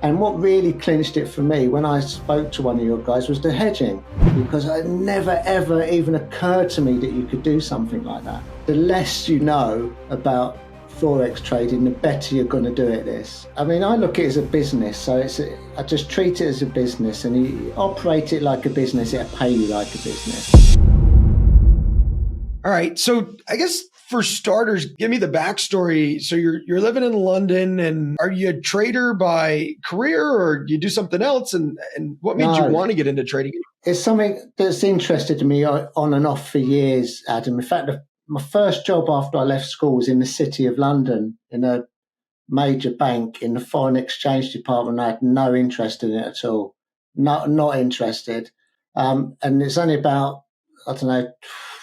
And what really clinched it for me when I spoke to one of your guys was the hedging, because it never ever even occurred to me that you could do something like that. The less you know about Forex trading, the better you're going to do at this. I mean, I look at it as a business, so I just treat it as a business, and you operate it like a business, it'll pay you like a business. All right. So I guess for starters, give me the backstory. So you're living in London, and are you a trader by career, or do you do something else? And what made you want to get into trading? It's something that's interested me on and off for years, Adam. In fact, my first job after I left school was in the City of London in a major bank in the foreign exchange department. I had no interest in it at all. Not interested. And it's only about,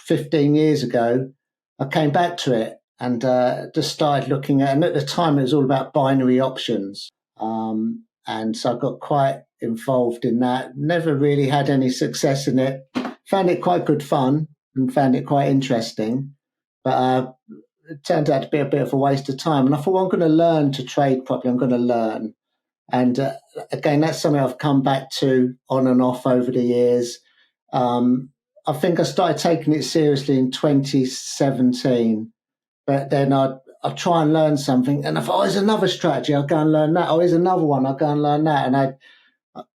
15 years ago, I came back to it and just started looking at, and at the time it was all about binary options. And so I got quite involved in that. Never really had any success in it. Found it quite good fun and found it quite interesting. But it turned out to be a bit of a waste of time. And I thought, well, I'm going to learn to trade properly. I'm going to learn. And again, that's something I've come back to on and off over the years. I think I started taking it seriously in 2017. But then I'd try and learn something. And I thought, there's another strategy. I'll go and learn that. Oh, here's another one. I'll go and learn that. And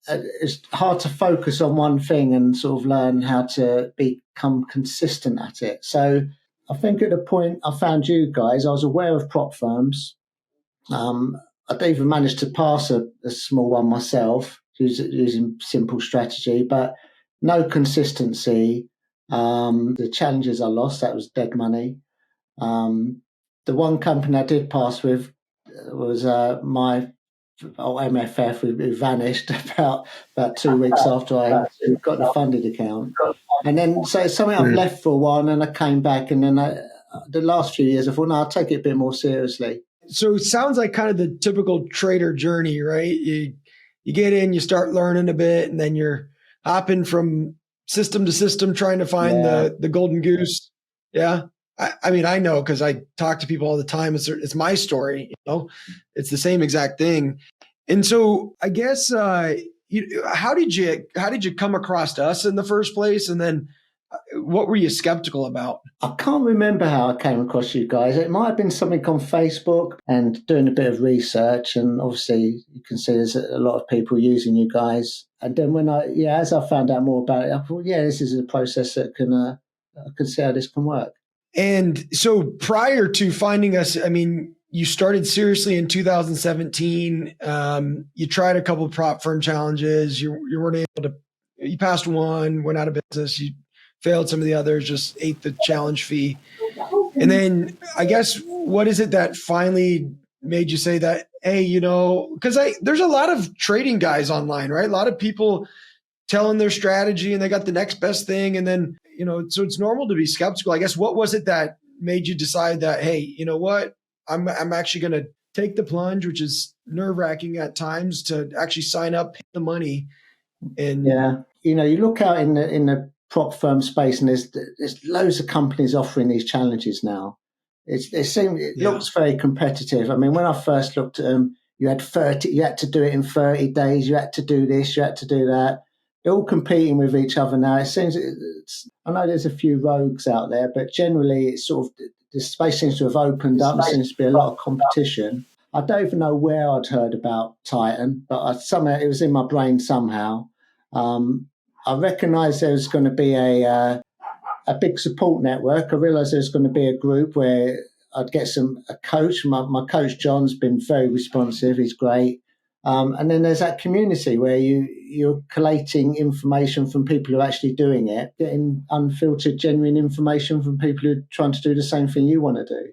it's hard to focus on one thing and sort of learn how to become consistent at it. So I think at the point I found you guys, I was aware of prop firms. I'd even managed to pass a small one myself using simple strategy, but no consistency. The challenges I lost, that was dead money. The one company I did pass with was my MFF, who vanished about 2 weeks after I got the funded account. And then, so it's something I've left for a while, and then I came back, and then the last few years I thought, no, I'll take it a bit more seriously. So it sounds like kind of the typical trader journey, right? You get in, you start learning a bit, and then you're hopping from system to system trying to find the golden goose. Yeah. I mean, I know because I talk to people all the time. It's my story, it's the same exact thing. And so I guess, how did you come across us in the first place? And then what were you skeptical about? I can't remember how I came across you guys. It might have been something on Facebook and doing a bit of research. And obviously you can see there's a lot of people using you guys. And then as I found out more about it, I thought, this is a process that I can see how this can work. And so prior to finding us, I mean, you started seriously in 2017. You tried a couple of prop firm challenges. You weren't able to, you passed one, went out of business. You failed some of the others, just ate the challenge fee. And then I guess, what is it that finally made you say that, hey, because there's a lot of trading guys online, right? A lot of people telling their strategy and they got the next best thing. And then, so it's normal to be skeptical. I guess, what was it that made you decide that, hey, you know what, I'm actually going to take the plunge, which is nerve wracking at times, to actually sign up, pay the money. And you look out in the prop firm space, and there's loads of companies offering these challenges now. It looks very competitive. I mean, when I first looked at them, you had to do it in 30 days. You had to do this, you had to do that. They're all competing with each other now. It seems, I know there's a few rogues out there, but generally it's sort of, the space seems to have opened up. There seems to be a lot of competition. I don't even know where I'd heard about Titan, but somehow it was in my brain somehow. I recognised there was going to be a big support network. I realised there's going to be a group where I'd get a coach. My coach John's been very responsive. He's great. And then there's that community where you're collating information from people who are actually doing it, getting unfiltered, genuine information from people who are trying to do the same thing you want to do.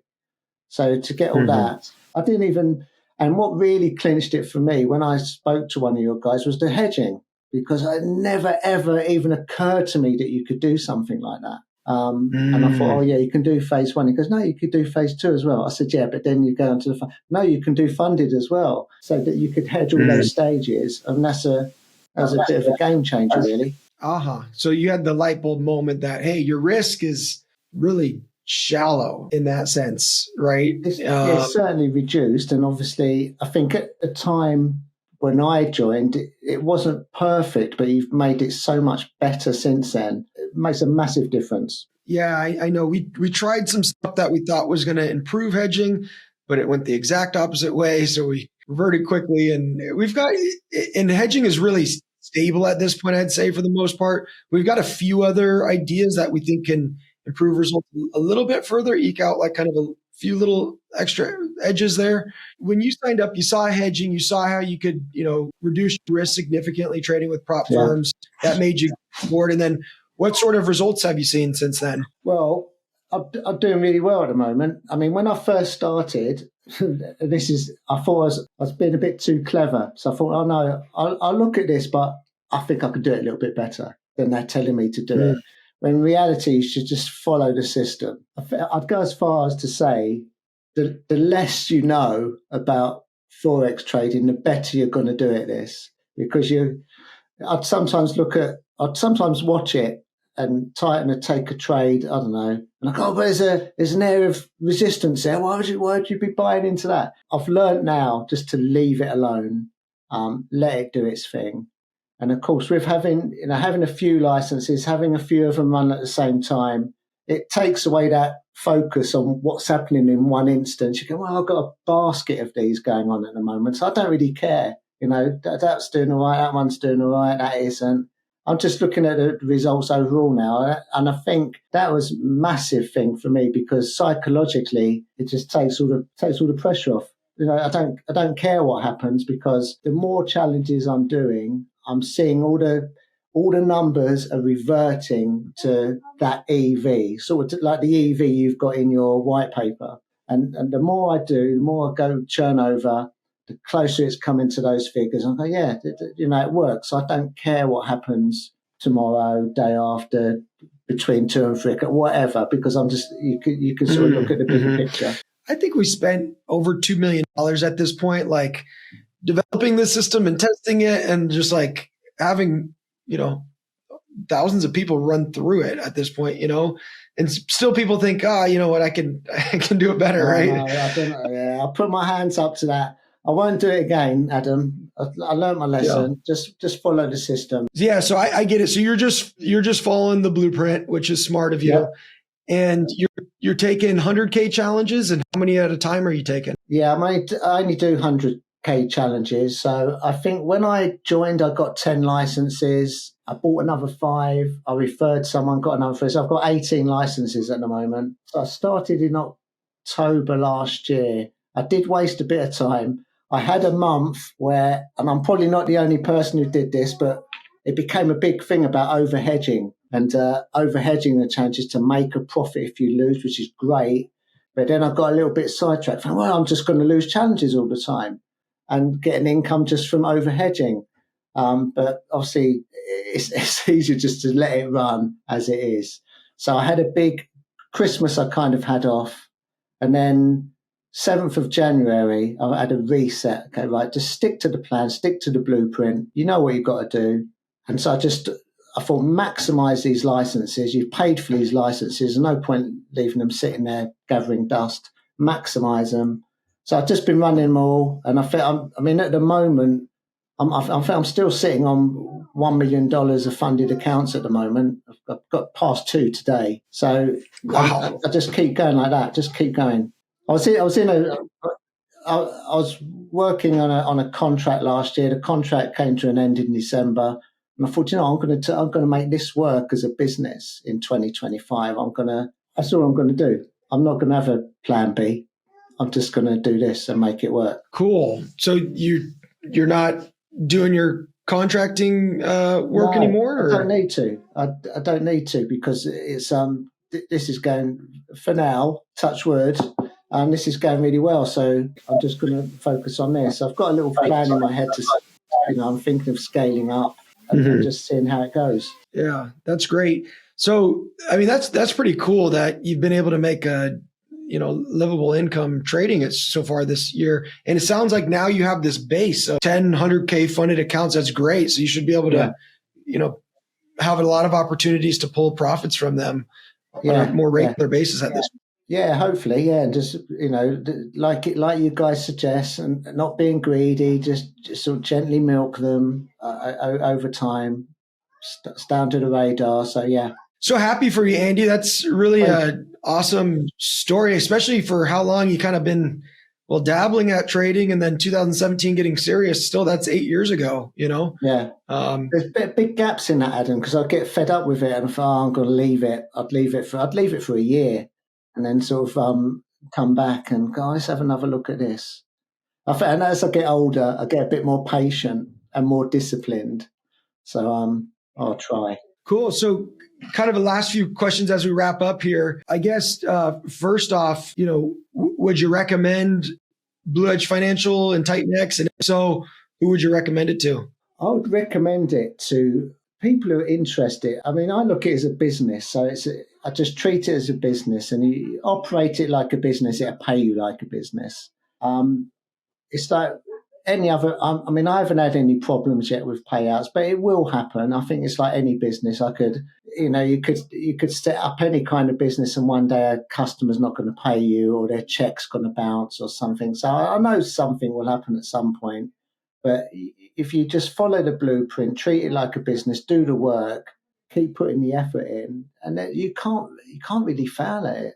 So to get all that, I didn't even, and what really clinched it for me when I spoke to one of your guys was the hedging, because it never, ever even occurred to me that you could do something like that. And I thought, you can do phase one. He goes, no, you could do phase two as well. I said, but then you go into no, you can do funded as well, so that you could hedge all those stages. And that was a bit of a game changer, really. So you had the light bulb moment that, hey, your risk is really shallow in that sense, right? It's certainly reduced. And obviously, I think at the time, when I joined, it wasn't perfect, but you've made it so much better since then. It makes a massive difference. Yeah, I know. We tried some stuff that we thought was going to improve hedging, but it went the exact opposite way. So we reverted quickly, and hedging is really stable at this point, I'd say, for the most part. We've got a few other ideas that we think can improve results a little bit further, eke out like kind of a few little extra edges there. When you signed up, you saw hedging, you saw how you could, reduce risk significantly trading with prop firms. That made you bored. And then what sort of results have you seen since then? Well, I'm doing really well at the moment. I mean, when I first started, I thought I was being a bit too clever. So I thought, oh no, I'll look at this, but I think I could do it a little bit better than they're telling me to do it. When in reality, you should just follow the system. I'd go as far as to say the less you know about Forex trading, the better you're going to do at this. Because I'd sometimes watch it and tighten to take a trade, I don't know. And I go, but there's an area of resistance there. Why would you be buying into that? I've learned now just to leave it alone, let it do its thing. And of course, with having a few licenses, having a few of them run at the same time, it takes away that focus on what's happening in one instance. You go, well, I've got a basket of these going on at the moment, so I don't really care. That's doing all right, that one's doing all right, that isn't. I'm just looking at the results overall now, and I think that was a massive thing for me because psychologically it just takes all the pressure off. I don't care what happens because the more challenges I'm doing, I'm seeing all the numbers are reverting to that EV, sort of like the EV you've got in your white paper. And the more I do, the more I go churn over, the closer it's coming to those figures. I go, yeah, it works. I don't care what happens tomorrow, day after, between 2 and 3, whatever, because I'm just, you can sort of look at the bigger picture. I think we spent over $2 million at this point, like developing the system and testing it and just like having, thousands of people run through it at this point, and still people think, you know what, I can do it better, right? No, I don't know. Yeah, I'll put my hands up to that. I won't do it again, Adam. I learned my lesson. Yeah. Just follow the system. Yeah, so I get it. So you're just following the blueprint, which is smart of you. Yeah. And you're taking 100K challenges, and how many at a time are you taking? Yeah, I only do 100K challenges. So I think when I joined, I got 10 licenses. I bought another 5. I referred someone, got another 3. So I've got 18 licenses at the moment. So I started in October last year. I did waste a bit of time. I had a month where, and I'm probably not the only person who did this, but it became a big thing about overhedging. And overhedging the challenge is to make a profit if you lose, which is great. But then I got a little bit sidetracked. Well, I'm just going to lose challenges all the time and get an income just from overhedging. But obviously, it's easier just to let it run as it is. So I had a big Christmas I kind of had off. And then 7th of January, I had a reset. Okay, right, just stick to the plan, stick to the blueprint. You know what you've got to do. And so I thought, maximize these licenses. You've paid for these licenses. There's no point leaving them sitting there gathering dust. Maximize them. So I've just been running them all. And at the moment, I'm still sitting on $1 million of funded accounts at the moment. I've got past 2 today. So wow. I just keep going like that. Just keep going. I was working on a contract last year. The contract came to an end in December, and I thought, I'm going to make this work as a business in 2025. That's all I'm going to do. I'm not going to have a plan B. I'm just going to do this and make it work. Cool. So you're not doing your contracting work anymore? Or? I don't need to. I don't need to because it's this is going for now. Touch wood. And this is going really well, so I'm just going to focus on this. I've got a little plan in my head I'm thinking of scaling up and just seeing how it goes. Yeah, that's great. So, that's pretty cool that you've been able to make a, livable income trading it so far this year. And it sounds like now you have this base of 10, 100K funded accounts. That's great. So you should be able to, have a lot of opportunities to pull profits from them on a more regular basis at this point. Yeah, hopefully, yeah, and just like you guys suggest, and not being greedy, just sort of gently milk them over time, down to the radar. So yeah, So happy for you, Andy. That's really thank a awesome story, especially for how long you kind of been, well, dabbling at trading, and then 2017 getting serious. Still, that's 8 years ago, you know? yeah. There's big gaps in that, Adam, because I'd get fed up with it and I thought, oh, I'm going to leave it. I'd leave it for a year, and then sort of come back and go, let's have another look at this. And as I get older, I get a bit more patient and more disciplined. So I'll try. Cool. So, kind of the last few questions as we wrap up here. I guess first off, would you recommend Blue Edge Financial and Titan X? And if so, who would you recommend it to? I would recommend it to people who are interested. I mean, I look at it as a business, so I just treat it as a business, and you operate it like a business. It'll pay you like a business. It's like any other. I mean, I haven't had any problems yet with payouts, but it will happen. I think it's like any business. You could set up any kind of business, and one day a customer's not going to pay you, or their check's going to bounce, or something. So I know something will happen at some point. But if you just follow the blueprint, treat it like a business, do the work, keep putting the effort in, and then you can't really fail at it.